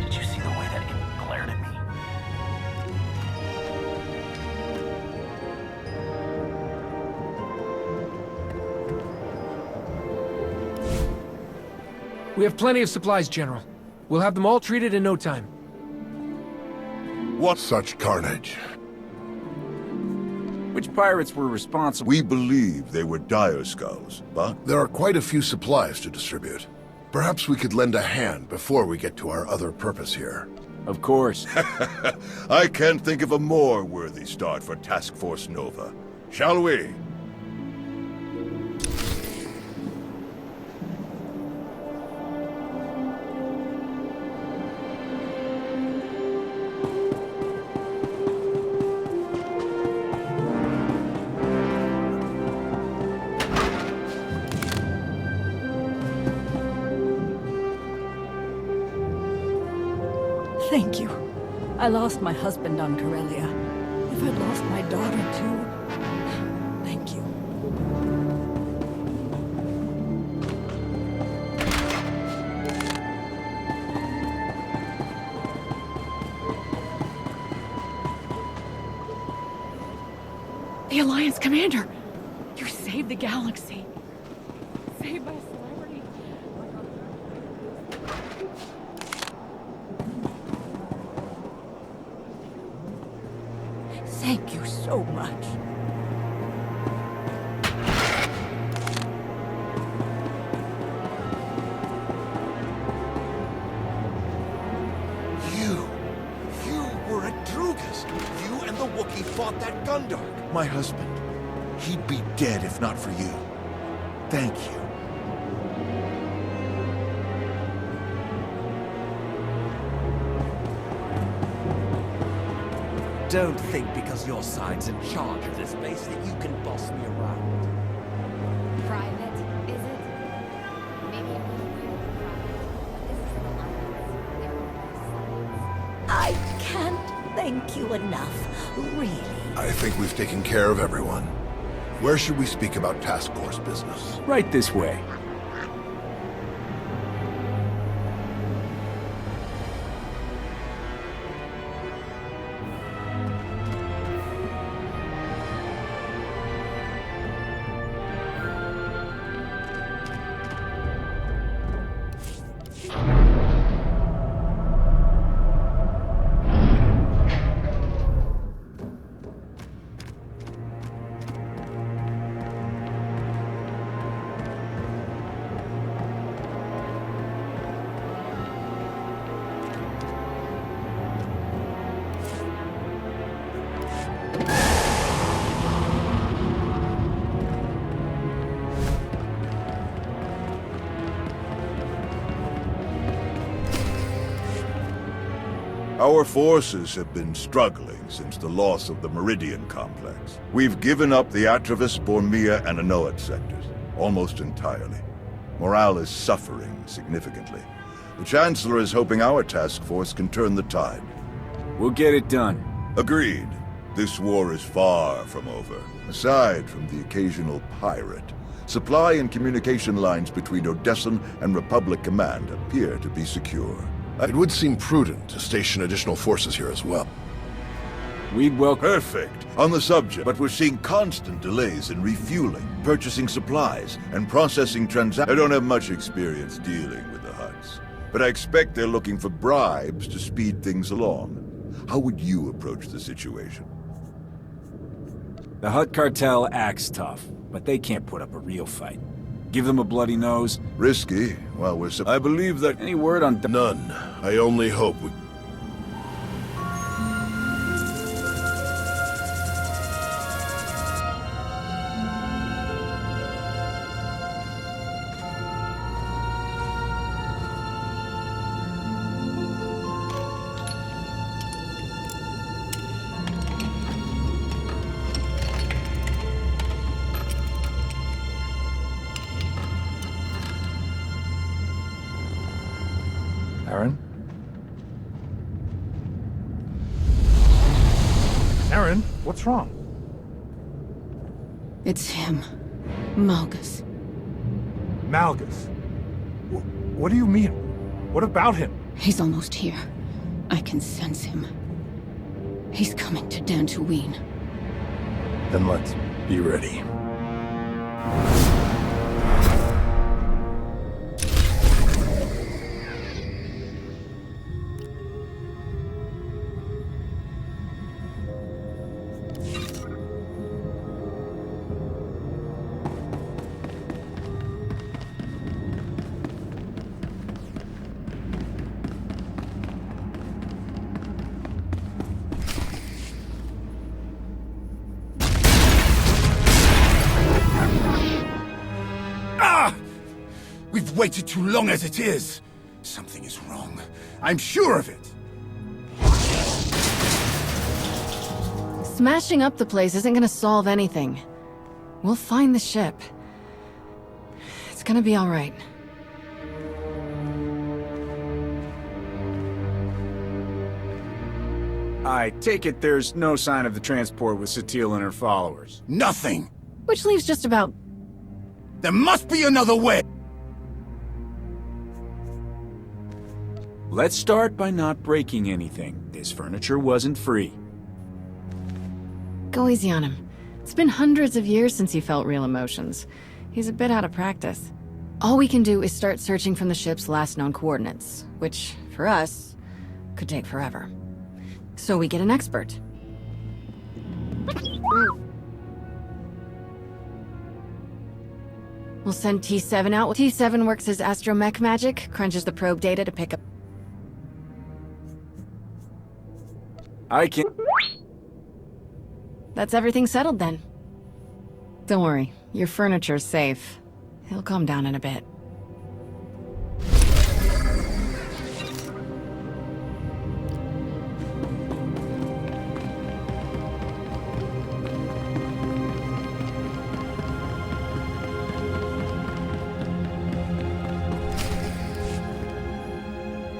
Did you see the way that imp glared at me? We have plenty of supplies, General. We'll have them all treated in no time. What such carnage? Which pirates were responsible? We believe they were dire skulls, but there are quite a few supplies to distribute. Perhaps we could lend a hand before we get to our other purpose here. Of course. I can't think of a more worthy start for Task Force Nova. Shall we? Thank you. I lost my husband on Corellia. If I'd lost my daughter too... Thank you. The Alliance Commander! You saved the galaxy. Saved by a celebrity. Thank you so much. You were a Drugas. You and the Wookiee fought that Gundark. My husband. He'd be dead if not for you. Thank you. Don't think because your side's in charge of this base that you can boss me around. Private, is it? Maybe a little weird private, but this is an alliance. There are no sides. I can't thank you enough, really. I think we've taken care of everyone. Where should we speak about task force business? Right this way. Our forces have been struggling since the loss of the Meridian Complex. We've given up the Atravis, Bormia, and Anoat sectors, almost entirely. Morale is suffering significantly. The Chancellor is hoping our task force can turn the tide. We'll get it done. Agreed. This war is far from over. Aside from the occasional pirate, supply and communication lines between Odessan and Republic Command appear to be secure. It would seem prudent to station additional forces here as well. We'd welcome... Perfect. On the subject, but we're seeing constant delays in refueling, purchasing supplies, and processing transactions. I don't have much experience dealing with the Hutts, but I expect they're looking for bribes to speed things along. How would you approach the situation? The Hutt cartel acts tough, but they can't put up a real fight. Give them a bloody nose. Risky? Well, I believe that... Any word on... None. I only hope we... Aaron? Aaron, what's wrong? It's him. Malgus. Malgus? What do you mean? What about him? He's almost here. I can sense him. He's coming to Dantooine. Then let's be ready. We've waited too long as it is. Something is wrong. I'm sure of it. Smashing up the place isn't gonna solve anything. We'll find the ship. It's gonna be all right. I take it there's no sign of the transport with Satil and her followers. Nothing. Which leaves just about... There must be another way. Let's start by not breaking anything. This furniture wasn't free. Go easy on him. It's been hundreds of years since he felt real emotions. He's a bit out of practice. All we can do is start searching from the ship's last known coordinates, which, for us, could take forever. So we get an expert. We'll send T7 out. T7 works his astromech magic, crunches the probe data to pick up... I can... That's everything settled then. Don't worry, your furniture's safe. He'll calm down in a bit.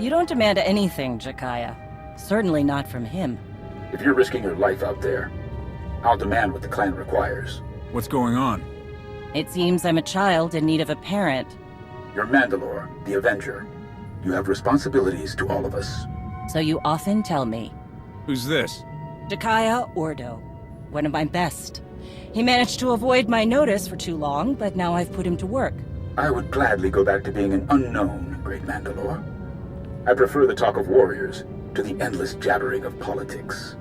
You don't demand anything, Jakaya. Certainly not from him. If you're risking your life out there, I'll demand what the clan requires. What's going on? It seems I'm a child in need of a parent. You're Mandalore, the Avenger. You have responsibilities to all of us. So you often tell me. Who's this? Jakaya Ordo. One of my best. He managed to avoid my notice for too long, but now I've put him to work. I would gladly go back to being an unknown, Great Mandalore. I prefer the talk of warriors to the endless jabbering of politics.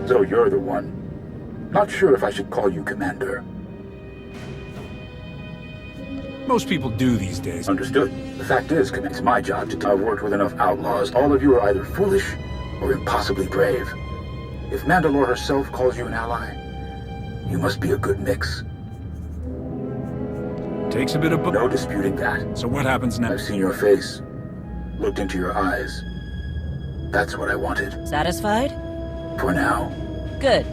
So you're the one. Not sure if I should call you Commander. Most people do these days. Understood. The fact is, it's my job to... I've worked with enough outlaws. All of you are either foolish or impossibly brave. If Mandalore herself calls you an ally, you must be a good mix. Takes a bit of... No disputing that. So what happens now? I've seen your face. Looked into your eyes. That's what I wanted. Satisfied? For now. Good.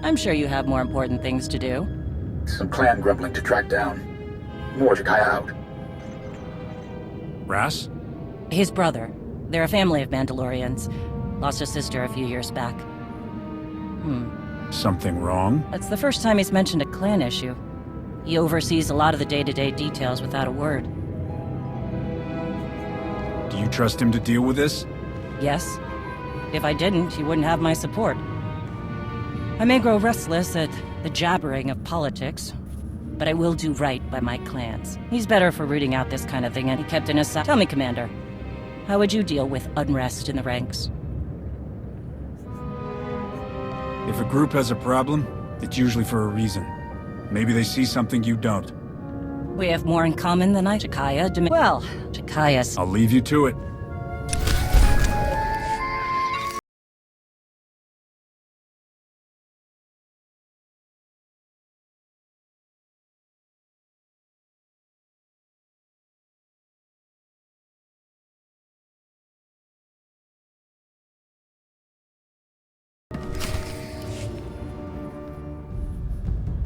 I'm sure you have more important things to do. Some clan grumbling to track down. More Jakaya out. Ras? His brother. They're a family of Mandalorians. Lost a sister a few years back. Something wrong? That's the first time he's mentioned a clan issue. He oversees a lot of the day-to-day details without a word. Do you trust him to deal with this? Yes. If I didn't, he wouldn't have my support. I may grow restless at the jabbering of politics, but I will do right by my clans. He's better for rooting out this kind of thing, and he kept in his side. Tell me, Commander, how would you deal with unrest in the ranks? If a group has a problem, it's usually for a reason. Maybe they see something you don't. We have more in common than Jakaya. Well, Jakaya... I'll leave you to it.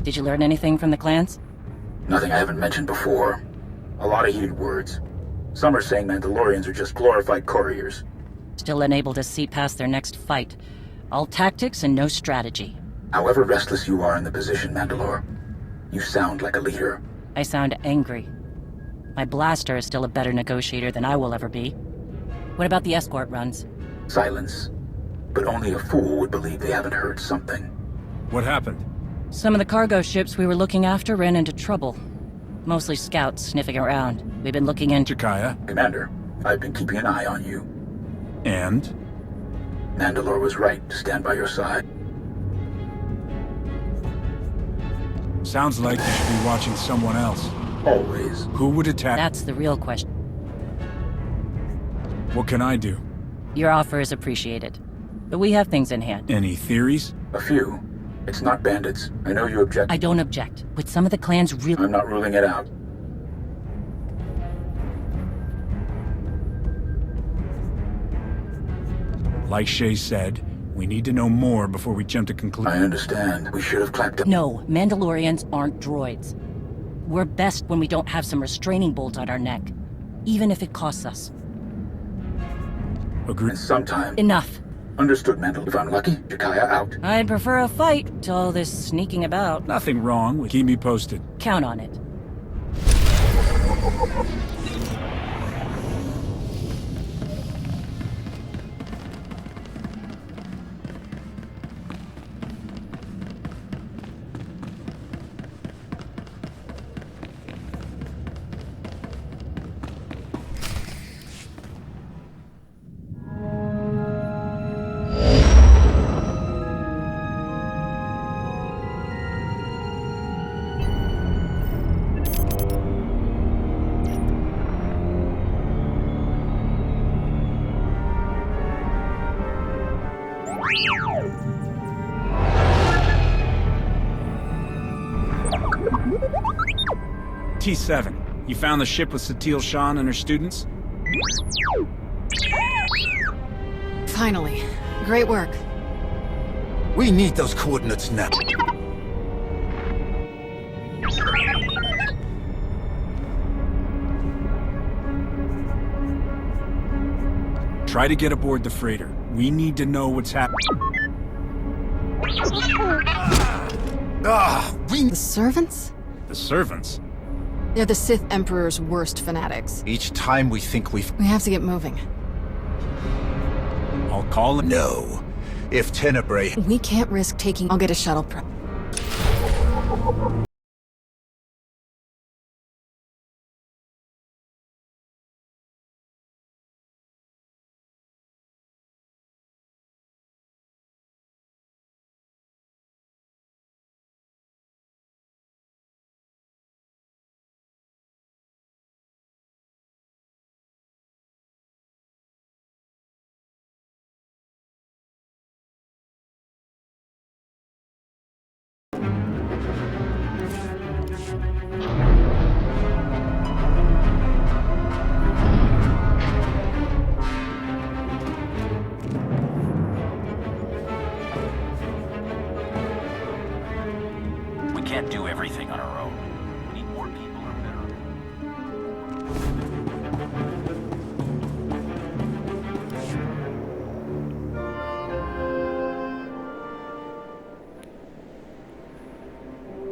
Did you learn anything from the clans? Nothing I haven't mentioned before. A lot of heated words. Some are saying Mandalorians are just glorified couriers. Still unable to see past their next fight. All tactics and no strategy. However restless you are in the position, Mandalore, you sound like a leader. I sound angry. My blaster is still a better negotiator than I will ever be. What about the escort runs? Silence. But only a fool would believe they haven't heard something. What happened? Some of the cargo ships we were looking after ran into trouble. Mostly scouts sniffing around. We've been looking into... Jakaya? Commander, I've been keeping an eye on you. And? Mandalore was right to stand by your side. Sounds like you should be watching someone else. Always. Who would attack? That's the real question. What can I do? Your offer is appreciated. But we have things in hand. Any theories? A few. It's not bandits. I know you object. I don't object. But some of the clans really... I'm not ruling it out. Like Shay said, we need to know more before we jump to conclusions. I understand. We should have clapped up. No, Mandalorians aren't droids. We're best when we don't have some restraining bolt on our neck. Even if it costs us. Agree. And sometime... Enough. Understood, Mandal. If I'm lucky, Jakaya out. I'd prefer a fight to all this sneaking about. Nothing wrong with keep me posted. Count on it. T7, you found the ship with Satil Shan and her students? Finally. Great work. We need those coordinates now. Try to get aboard the freighter. We need to know what's happening. The servants? The servants? They're the Sith Emperor's worst fanatics. Each time we think we've... We have to get moving. I'll call them. No. If Tenebrae... We can't risk taking... I'll get a shuttle prep. We can't do everything on our own. We need more people or better.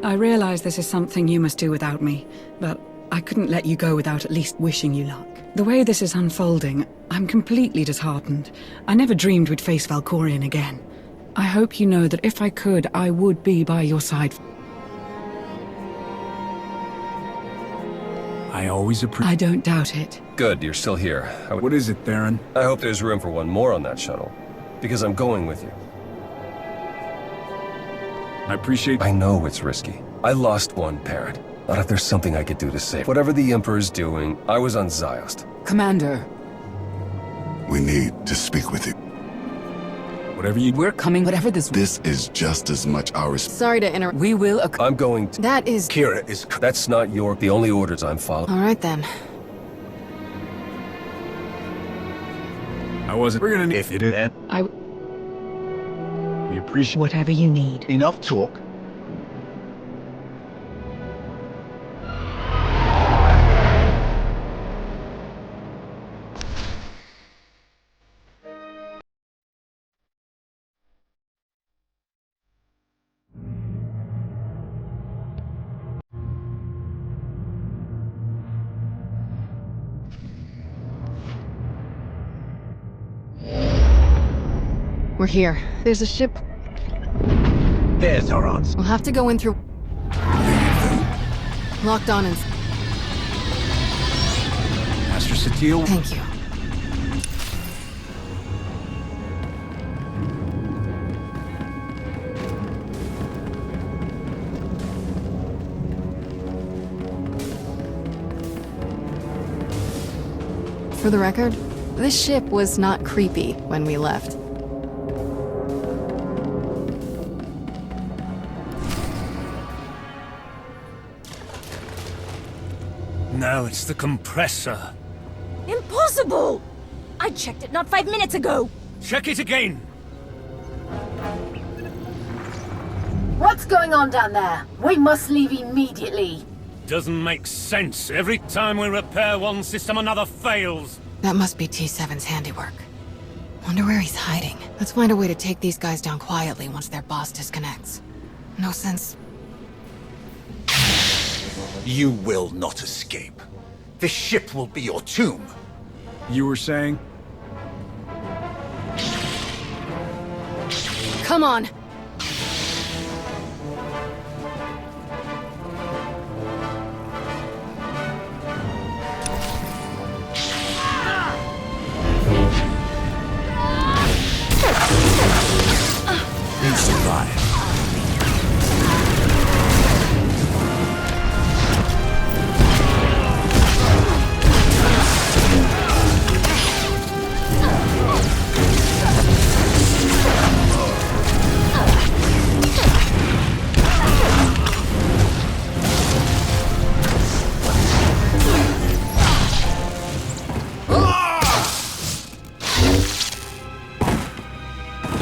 I realize this is something you must do without me, but I couldn't let you go without at least wishing you luck. The way this is unfolding, I'm completely disheartened. I never dreamed we'd face Valkorion again. I hope you know that if I could, I would be by your side. I always appreciate... I don't doubt it. Good, you're still here. What is it, Theron? I hope there's room for one more on that shuttle. Because I'm going with you. I appreciate... I know it's risky. I lost one parent. Not if there's something I could do to save. Whatever the Emperor's doing, I was on Ziost. Commander. We need to speak with you. Whatever you... We're coming, whatever this... This is just as much our... Sorry to interrupt. We will... I'm going to... That is... Kira is... That's not your... The only orders I'm following. All right, then. I wasn't... We're gonna need... If it is... We appreciate... Whatever you need. Enough talk. We're here. There's a ship. There's our answer. We'll have to go in through... Locked on and... Master Satil? Thank you. For the record, this ship was not creepy when we left. No, it's the compressor. Impossible! I checked it not 5 minutes ago! Check it again! What's going on down there? We must leave immediately. Doesn't make sense. Every time we repair one system, another fails. That must be T7's handiwork. Wonder where he's hiding. Let's find a way to take these guys down quietly once their boss disconnects. No sense... You will not escape. This ship will be your tomb. You were saying? Come on! You survive.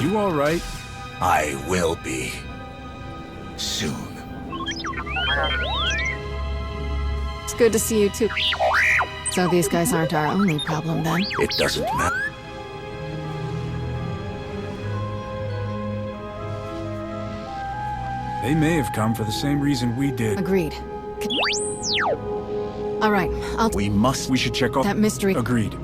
You all right? I will be. Soon. It's good to see you too. So these guys aren't our only problem then? It doesn't matter. They may have come for the same reason we did. Agreed. All right, We should check off... that mystery... Agreed.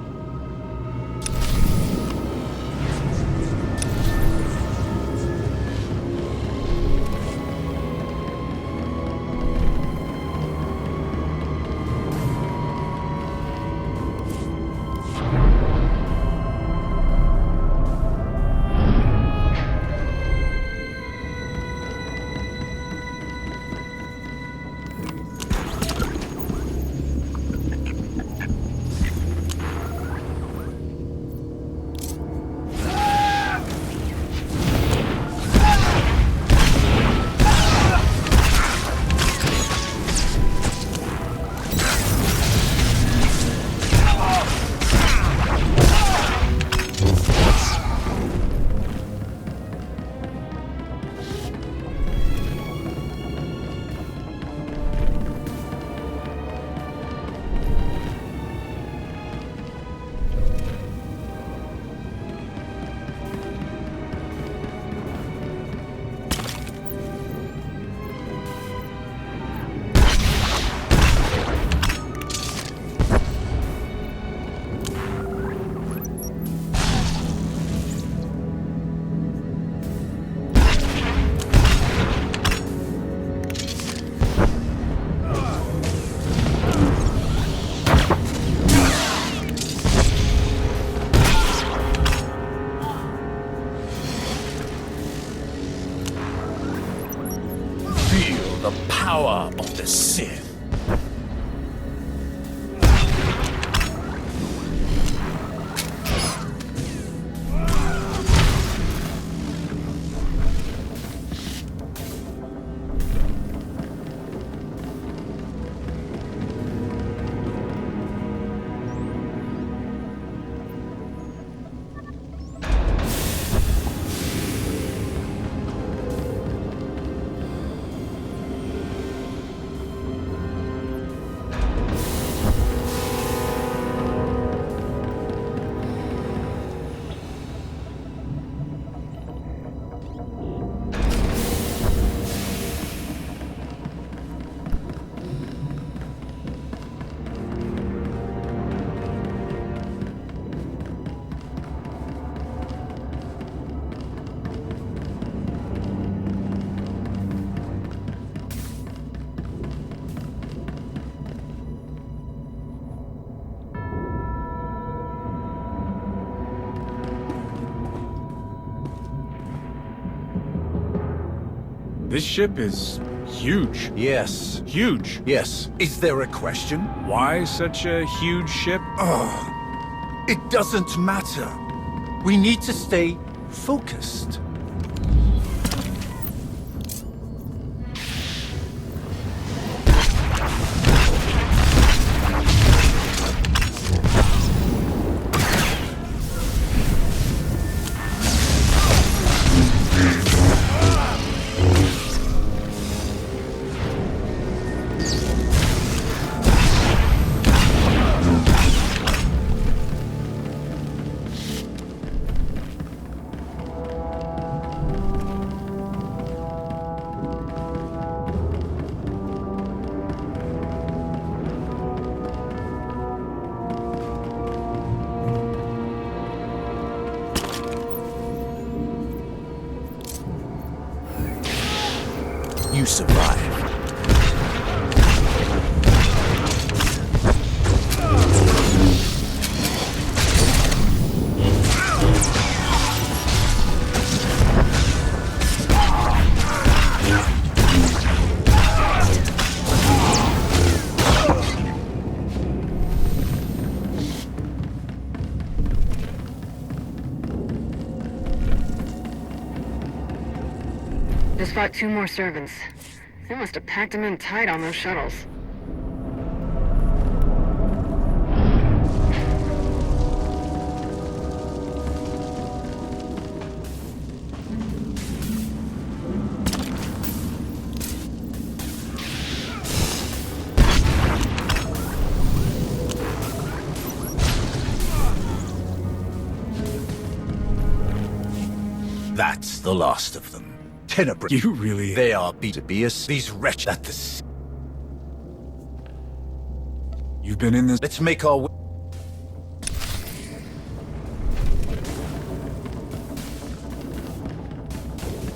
The power of the Sith. This ship is huge. Yes. Huge. Yes. Is there a question? Why such a huge ship? Oh, it doesn't matter. We need to stay focused. You survived. Just fought 2 more servants. They must have packed them in tight on those shuttles. That's the last of them. Tenebrae. You really... They are Betebius. These wretches at the sea. You've been in this... Let's make our way.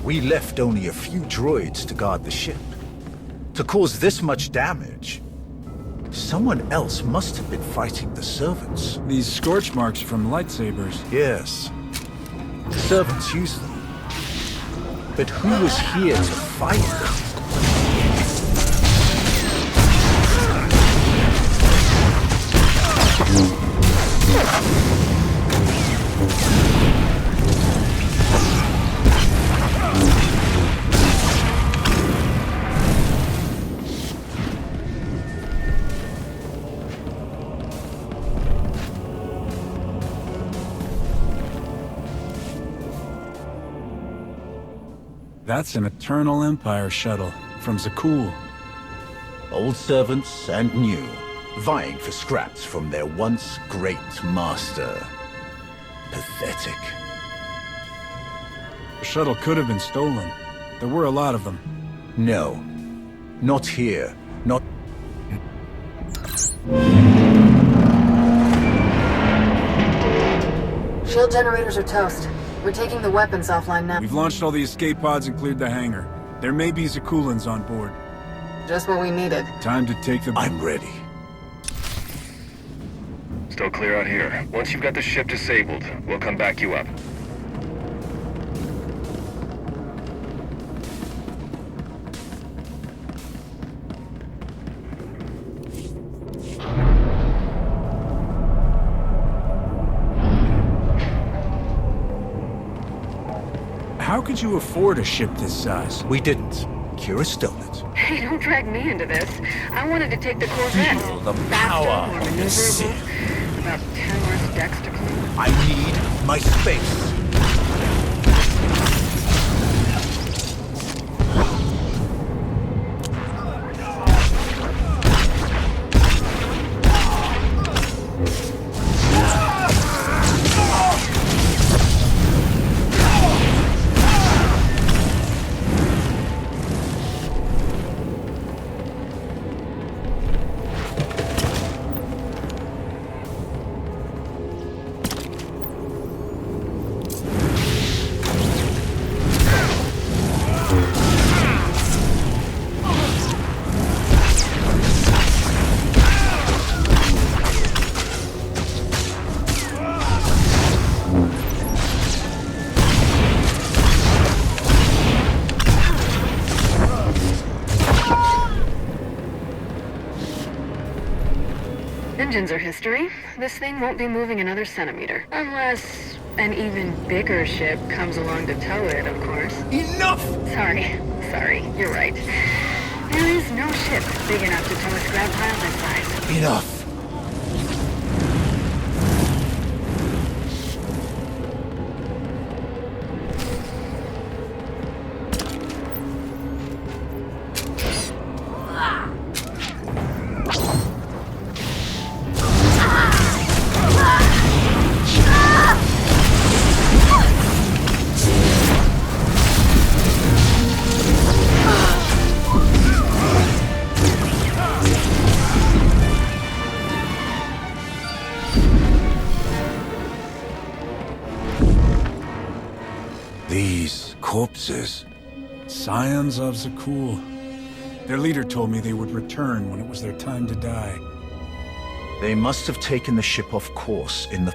We left only a few droids to guard the ship. To cause this much damage, someone else must have been fighting the servants. These scorch marks from lightsabers. Yes. The servants use them. But who was here to fight them? That's an Eternal Empire shuttle from Zakul. Old servants and new, vying for scraps from their once great master. Pathetic. The shuttle could have been stolen. There were a lot of them. No. Not here. Not... Shield generators are toast. We're taking the weapons offline now. We've launched all the escape pods and cleared the hangar. There may be Zakulans on board. Just what we needed. Time to take the... I'm ready. Still clear out here. Once you've got the ship disabled, we'll come back you up. How could you afford a ship this size? We didn't. Kira stole it. Hey, don't drag me into this. I wanted to take the Corvette. Feel the power Faster, more of the Sith. maneuverable. About 10 less decks to clean. I need my space. engines are history. This thing won't be moving another centimeter. Unless an even bigger ship comes along to tow it, of course. Enough! Sorry, you're right. There is no ship big enough to tow a scrap pile this size. Enough! These corpses. Scions of Zakul. Their leader told me they would return when it was their time to die. They must have taken the ship off course in the...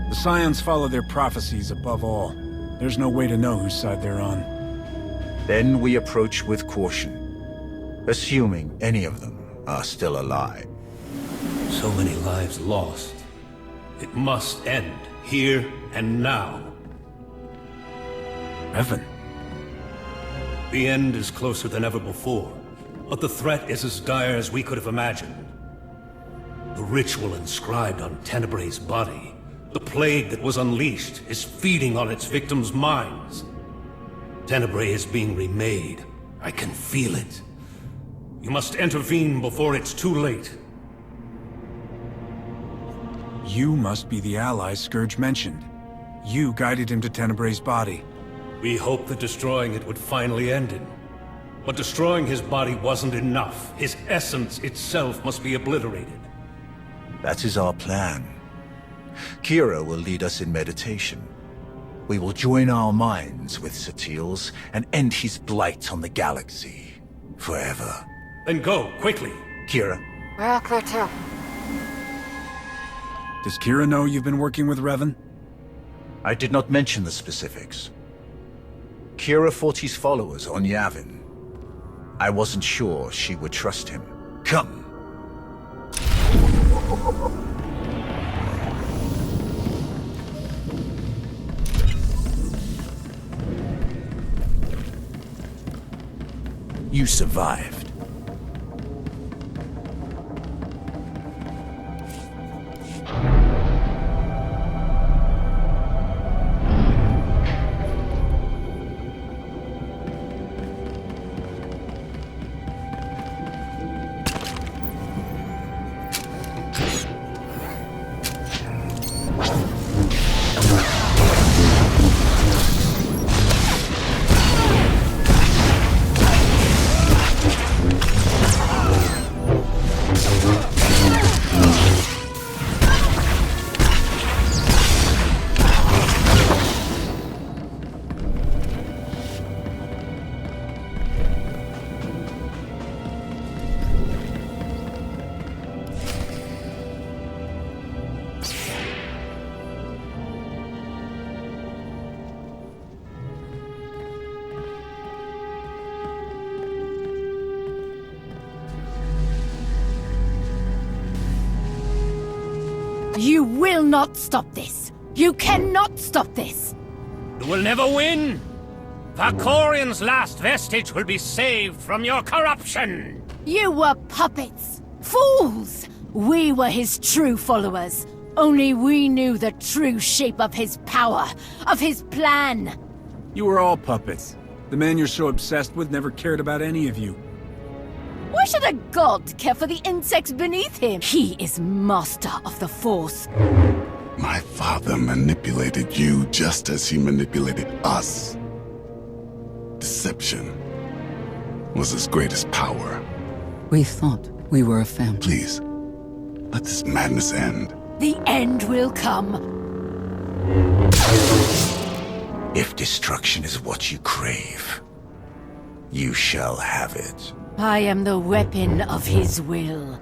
The Scions follow their prophecies above all. There's no way to know whose side they're on. Then we approach with caution, assuming any of them are still alive. So many lives lost. It must end, here and now. Revan. The end is closer than ever before, but the threat is as dire as we could have imagined. The ritual inscribed on Tenebrae's body, the plague that was unleashed, is feeding on its victims' minds. Tenebrae is being remade. I can feel it. You must intervene before it's too late. You must be the ally Scourge mentioned. You guided him to Tenebrae's body. We hoped that destroying it would finally end him. But destroying his body wasn't enough. His essence itself must be obliterated. That is our plan. Kira will lead us in meditation. We will join our minds with Satil's and end his blight on the galaxy. Forever. Then go, quickly. Kira. We're all clear too. Does Kira know you've been working with Revan? I did not mention the specifics. Kira fought his followers on Yavin. I wasn't sure she would trust him. Come. You survived. You will not stop this! You cannot stop this! You will never win! Valkorian's last vestige will be saved from your corruption! You were puppets! Fools! We were his true followers. Only we knew the true shape of his power, of his plan. You were all puppets. The man you're so obsessed with never cared about any of you. Why should a god care for the insects beneath him? He is master of the Force. My father manipulated you just as he manipulated us. Deception was his greatest power. We thought we were a family. Please, let this madness end. The end will come. If destruction is what you crave, you shall have it. I am the weapon of his will.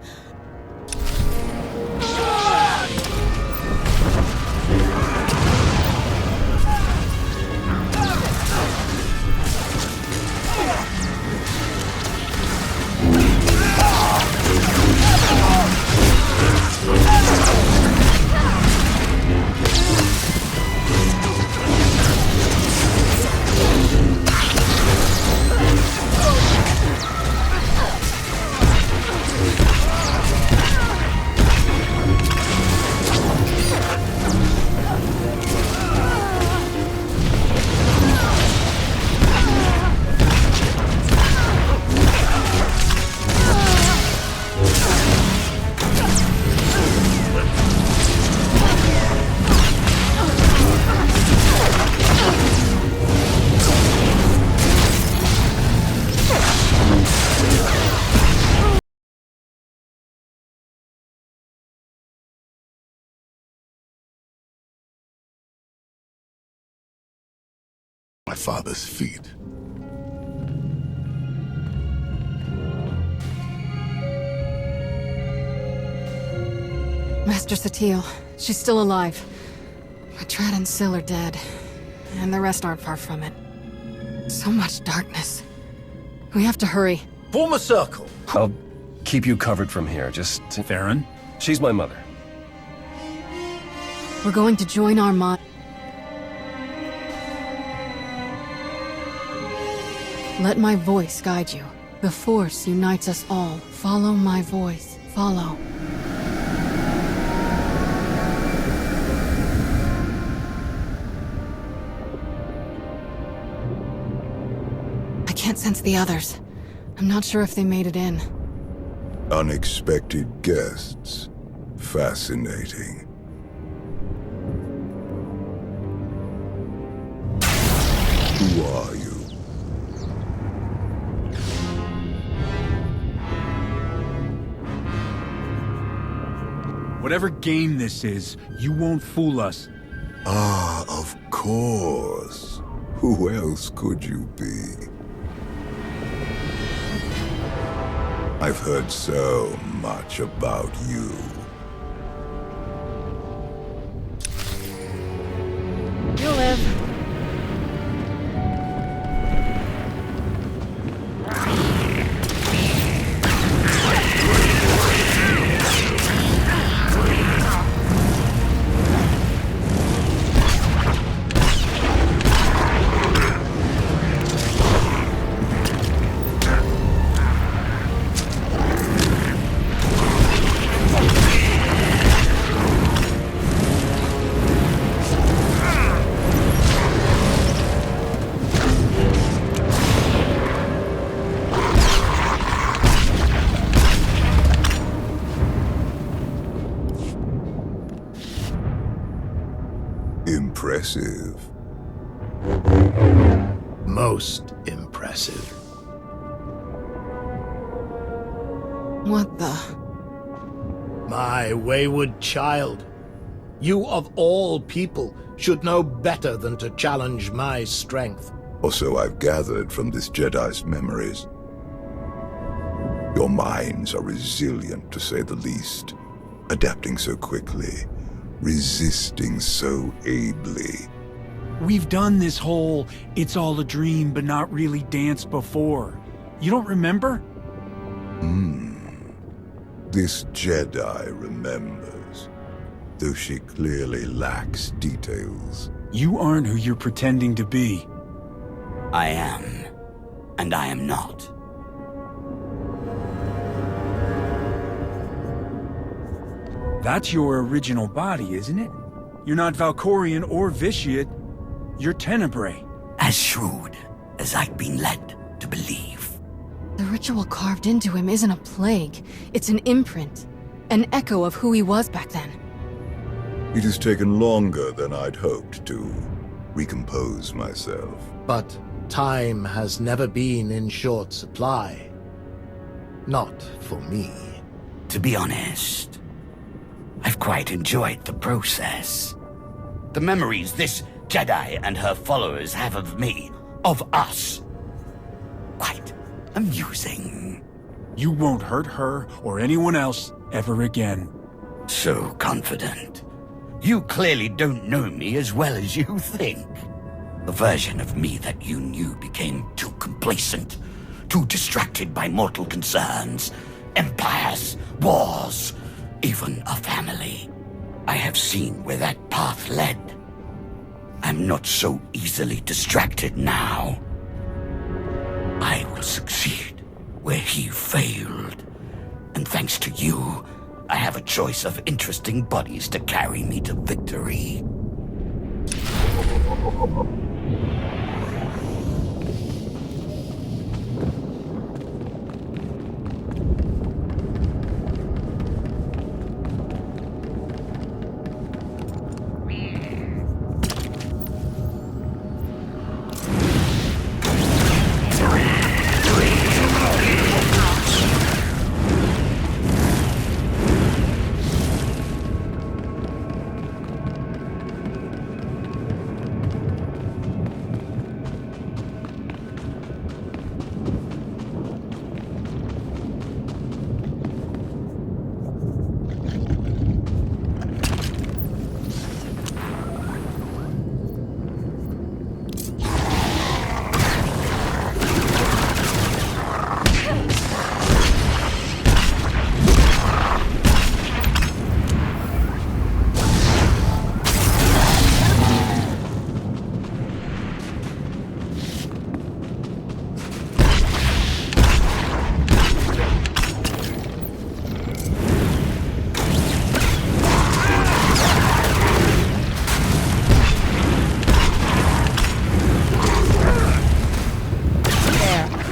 father's feet. Master Satil, she's still alive. Trad and Syl are dead, and the rest aren't far from it. So much darkness. We have to hurry. Form a circle. I'll keep you covered from here, just... Farron? She's my mother. We're going to join our mind. Let my voice guide you. The Force unites us all. Follow my voice. Follow. I can't sense the others. I'm not sure if they made it in. Unexpected guests. Fascinating. Who are you? Whatever game this is, you won't fool us. Ah, of course. Who else could you be? I've heard so much about you. You'll live. Impressive. Most impressive. What the? My wayward child. You of all people should know better than to challenge my strength. Or so I've gathered from this Jedi's memories. Your minds are resilient, to say the least. Adapting so quickly. Resisting so ably. We've done this whole it's all a dream but not really dance before. You don't remember? This Jedi remembers, though she clearly lacks details. You aren't who you're pretending to be. I am, and I am not. That's your original body, isn't it? You're not Valkorian or Vitiate. You're Tenebrae. As shrewd as I've been led to believe. The ritual carved into him isn't a plague. It's an imprint. An echo of who he was back then. It has taken longer than I'd hoped to recompose myself. But time has never been in short supply. Not for me. To be honest, I've quite enjoyed the process. The memories this Jedi and her followers have of me, of us. Quite amusing. You won't hurt her or anyone else ever again. So confident. You clearly don't know me as well as you think. The version of me that you knew became too complacent, too distracted by mortal concerns, empires, wars, even a family. I have seen where that path led. I'm not so easily distracted now. I will succeed where he failed. And thanks to you, I have a choice of interesting bodies to carry me to victory.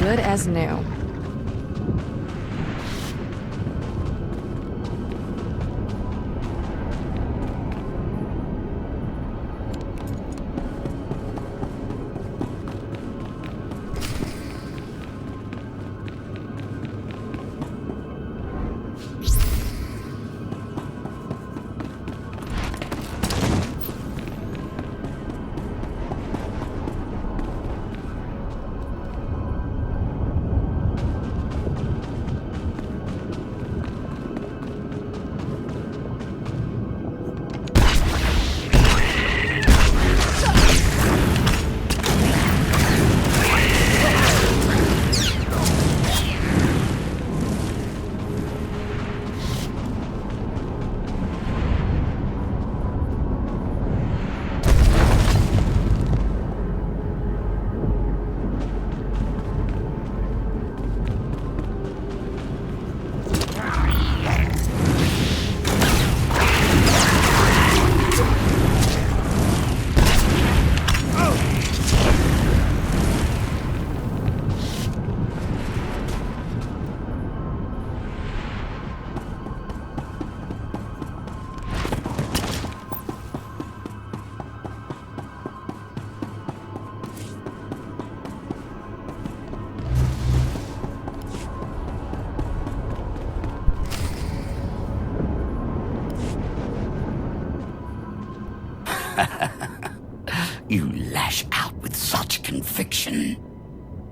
good as new. You lash out with such conviction.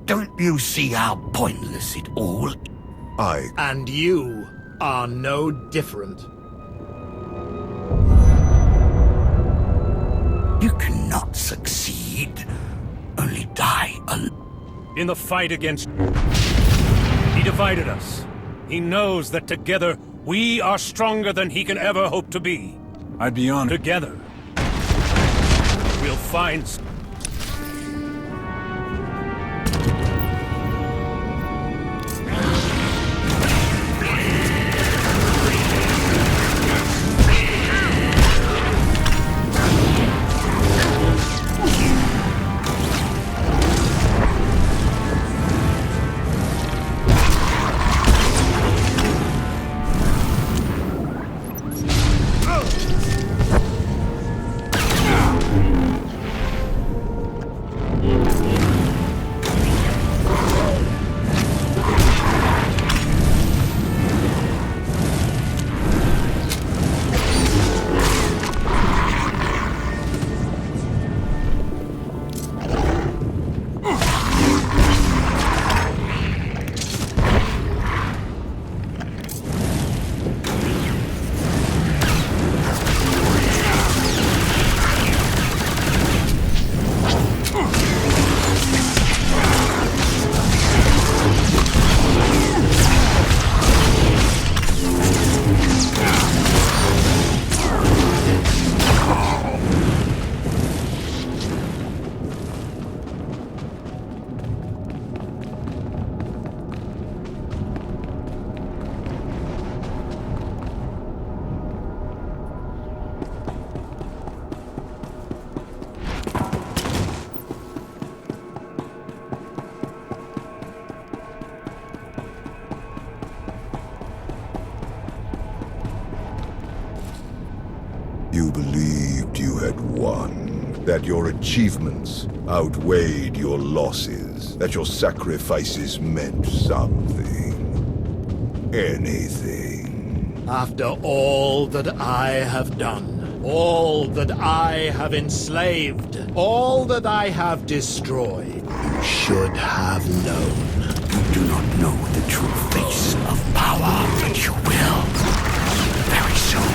Don't you see how pointless it all is? And you are no different. You cannot succeed, only die alone. In the fight against... He divided us. He knows that together, we are stronger than he can ever hope to be. I'd be honored. Together, we'll find... You believed you had won, that your achievements outweighed your losses, that your sacrifices meant something. Anything. After all that I have done, all that I have enslaved, all that I have destroyed, you should have known. You do not know the true face of power, but you will. Very soon.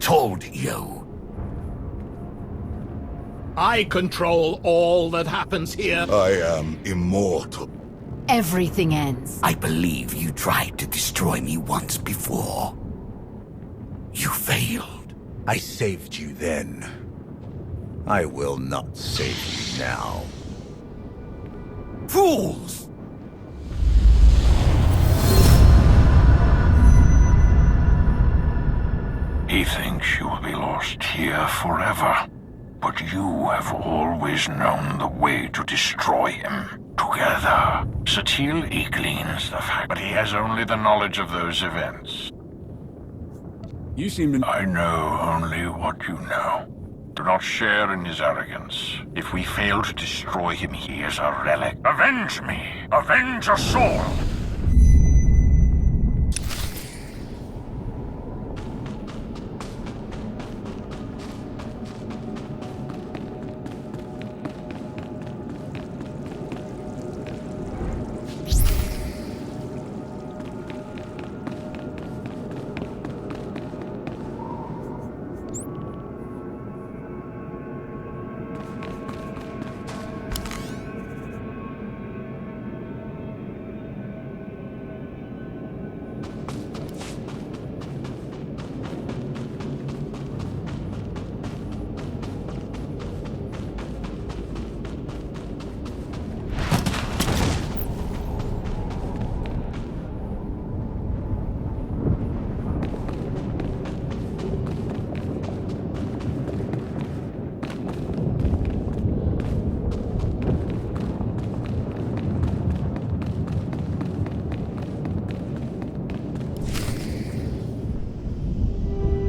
told you. I control all that happens here. I am immortal. Everything ends. I believe you tried to destroy me once before. You failed. I saved you then. I will not save you now. Fools! He thinks you will be lost here forever. But you have always known the way to destroy him. Together. Satil gleans the fact, but he has only the knowledge of those events. You seem to... I know only what you know. Do not share in his arrogance. If we fail to destroy him, he is a relic. Avenge me! Avenge us all!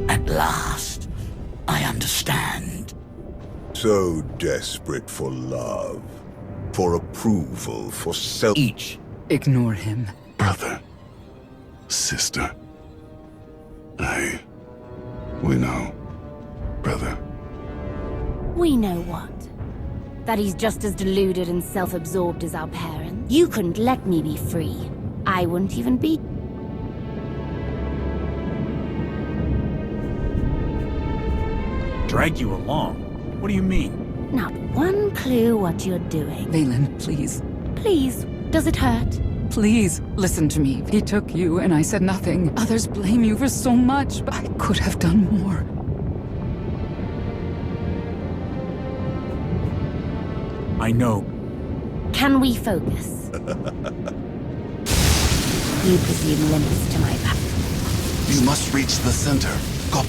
At last, I understand. So desperate for love, for approval, for self... Each. Ignore him. Brother. Sister. We know. Brother. We know what? That he's just as deluded and self-absorbed as our parents. You couldn't let me be free. I wouldn't even be... Drag you along? What do you mean? Not one clue what you're doing. Valen, please. Please, does it hurt? Please, listen to me. He took you and I said nothing. Others blame you for so much, but I could have done more. I know. Can we focus? You presume limits to my back. You must reach the center. Go.